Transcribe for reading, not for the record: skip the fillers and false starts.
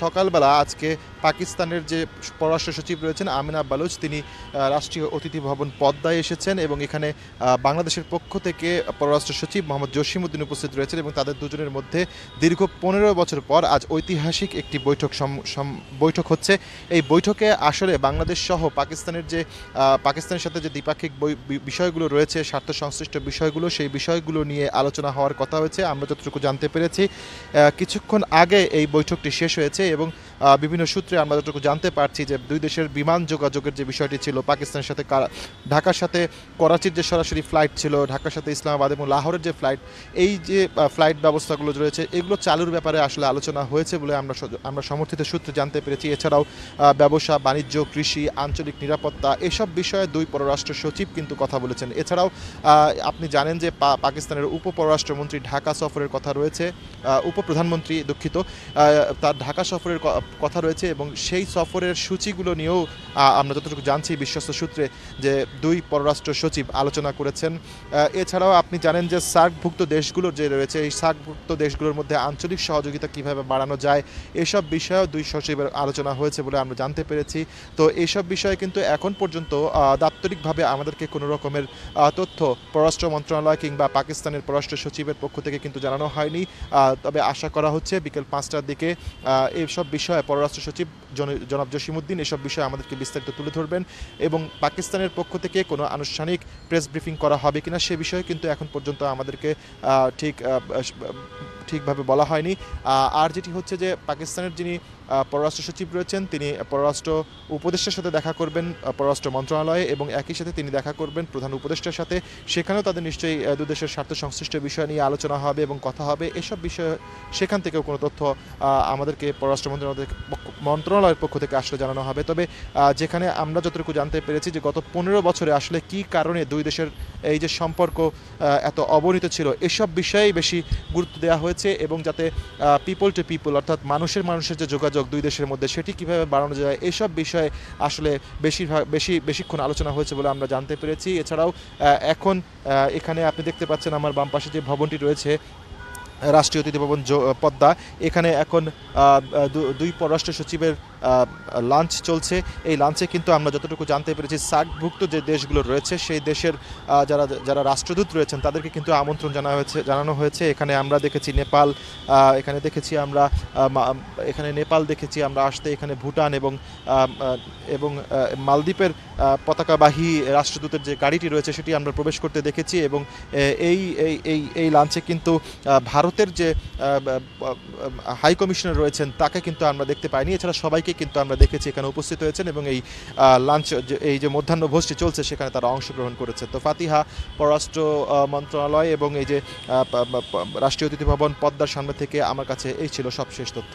সকালবেলা আজকে পাকিস্তানের যে পররাষ্ট্র সচিব রয়েছেন আমিনা বালুচ তিনি রাষ্ট্রীয় অতিথি ভবন পদ্মায় এসেছেন এবং এখানে বাংলাদেশের পক্ষ থেকে পররাষ্ট্র সচিব মোহাম্মদ জসিমউদ্দিন উপস্থিত রয়েছেন এবং তাদের দুজনের মধ্যে দীর্ঘ ১৫ বছর পর আজ ঐতিহাসিক একটি বৈঠক হচ্ছে। এই বৈঠকে আসলে বাংলাদেশ সহ পাকিস্তানের সাথে যে দ্বিপাক্ষিক বিষয়গুলো রয়েছে, স্বার্থ সংশ্লিষ্ট বিষয়গুলো, সেই বিষয়গুলো নিয়ে আলোচনা হওয়ার কথা হয়েছে। আমরা যতটুকু জানতে পেরেছি কিছুক্ষণ আগে এই বৈঠকটি শেষ হয়েছে এবং বিভিন্ন সূত্রে আমরা যতটুকু জানতে পারছি যে দুই দেশের বিমান যোগাযোগের যে বিষয়টি ছিল, পাকিস্তানের সাথে ঢাকার সাথে করাচির যে সরাসরি ফ্লাইট ছিল, ঢাকার সাথে ইসলামাবাদ এবং লাহোরের যে ফ্লাইট, এই যে ফ্লাইট ব্যবস্থাগুলো রয়েছে এগুলো চালুর ব্যাপারে আসলে আলোচনা হয়েছে বলে আমরা সমর্থিত সূত্রে জানতে পেরেছি। এছাড়াও ব্যবসা বাণিজ্য, কৃষি, আঞ্চলিক নিরাপত্তা এসব বিষয়ে দুই পররাষ্ট্র সচিব কিন্তু কথা বলেছেন। এছাড়াও আপনি জানেন যে পাকিস্তানের উপপররাষ্ট্রমন্ত্রী ঢাকা সফরের কথা রয়েছে, উপপ্রধানমন্ত্রী দুঃখিত, তার ঢাকা সফরের কথা রয়েছে এবং সেই সফরের সূচিগুলো নিয়েও আমরা যতটুকু জানছি বিশ্বস্ত সূত্রে যে দুই পররাষ্ট্র সচিব আলোচনা করেছেন। এছাড়াও আপনি জানেন যে সার্কভুক্ত দেশগুলোর যে রয়েছে, এই সার্কভুক্ত দেশগুলোর মধ্যে আঞ্চলিক সহযোগিতা কীভাবে বাড়ানো যায় এসব বিষয়েও দুই সচিবের আলোচনা হয়েছে বলে আমরা জানতে পেরেছি। তো এইসব বিষয়ে কিন্তু এখন পর্যন্ত দাপ্তরিকভাবে আমাদেরকে কোনো রকমের তথ্য পররাষ্ট্র মন্ত্রণালয় কিংবা পাকিস্তানের পররাষ্ট্র সচিবের পক্ষ থেকে কিন্তু জানানো হয়নি। তবে আশা করা হচ্ছে বিকেল ৫টার দিকে এইসব বিষয়ে পররাষ্ট্র সচিব জনাব জসিমউদ্দিন এসব বিষয়ে আমাদেরকে বিস্তারিত তুলে ধরবেন এবং পাকিস্তানের পক্ষ থেকে কোনো আনুষ্ঠানিক প্রেস ব্রিফিং করা হবে কিনা সে বিষয়ে কিন্তু এখন পর্যন্ত আমাদেরকে ঠিকভাবে বলা হয়নি। আর যেটি হচ্ছে যে পাকিস্তানের যিনি পররাষ্ট্র সচিব রয়েছেন তিনি পররাষ্ট্র উপদেষ্টার সাথে দেখা করবেন পররাষ্ট্র মন্ত্রণালয়ে এবং একই সাথে তিনি দেখা করবেন প্রধান উপদেষ্টার সাথে। সেখানেও তাদের নিশ্চয়ই দুদেশের স্বার্থ সংশ্লিষ্ট বিষয় নিয়ে আলোচনা হবে এবং কথা হবে। এসব বিষয়ে সেখান থেকেও কোনো তথ্য আমাদেরকে পররাষ্ট্র মন্ত্রণালয়ের পক্ষ থেকে আসলে জানানো হবে। তবে যেখানে আমরা যতটুকু জানতে পেরেছি যে গত ১৫ বছরে আসলে কী কারণে দুই দেশের এই যে সম্পর্ক এত অবনীত ছিল এসব বিষয়েই বেশি গুরুত্ব দেওয়া হয়েছে এবং যাতে পিপল টু পিপল অর্থাৎ মানুষের যে যোগাযোগ দুই দেশের মধ্যে সেটি কীভাবে বাড়ানো যায় এসব বিষয়ে আসলে বেশিক্ষণ আলোচনা হয়েছে বলে আমরা জানতে পেরেছি। এছাড়াও এখন এখানে আপনি দেখতে পাচ্ছেন আমার বাম পাশে যে ভবনটি রয়েছে রাষ্ট্রীয় অতিথি ভবন পদ্মা, এখানে এখন দুই পররাষ্ট্র সচিবের লাঞ্চ চলছে। এই লাঞ্চে কিন্তু আমরা যতটুকু জানতে পেরেছি সার্কভুক্ত যে দেশগুলো রয়েছে সেই দেশের যারা রাষ্ট্রদূত রয়েছেন তাদেরকে কিন্তু আমন্ত্রণ জানানো হয়েছে। এখানে আমরা দেখেছি নেপাল, এখানে নেপাল দেখেছি আমরা আসতে, এখানে ভুটান এবং মালদ্বীপের পতাকাবাহী রাষ্ট্রদূতের যে গাড়িটি রয়েছে সেটি আমরা প্রবেশ করতে দেখেছি এবং এই লাঞ্চে কিন্তু ভারতের যে হাই কমিশনার রয়েছেন তাকে কিন্তু আমরা দেখতে পাইনি। এছাড়া সবাইকে কিন্তু আমরা দেখেছি এখানে উপস্থিত হয়েছেন এবং এই লাঞ্চ এই যে মধ্যাহ্নভোজটি চলছে সেখানে তারা অংশগ্রহণ করেছে। তো ফাতিহা, পররাষ্ট্র মন্ত্রণালয় এবং এই যে রাষ্ট্রীয় অতিথি ভবন পদ্মার সামনে থেকে আমার কাছে এই ছিল সবশেষ তথ্য।